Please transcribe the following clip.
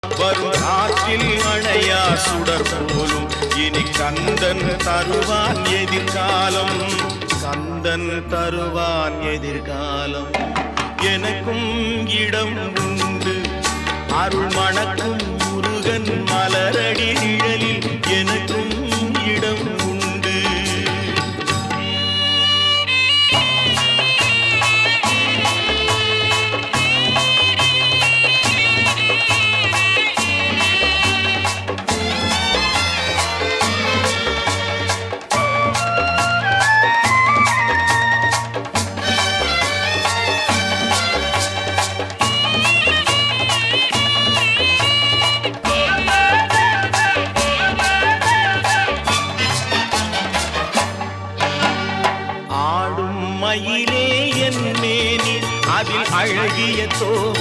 வரும் காற்றில் அணையா சுடர் போலும் இனி கந்தன் தருவான் எதிர்காலம். கந்தன் தருவான் எதிர்காலம். எனக்கும் இடம் உண்டு அருள் மணக்கும் முருகன் மலரடி நிழலில் எனக்கும் இடம் உண்டு. மயிலே என் மேனி அதில் அழகிய தோகை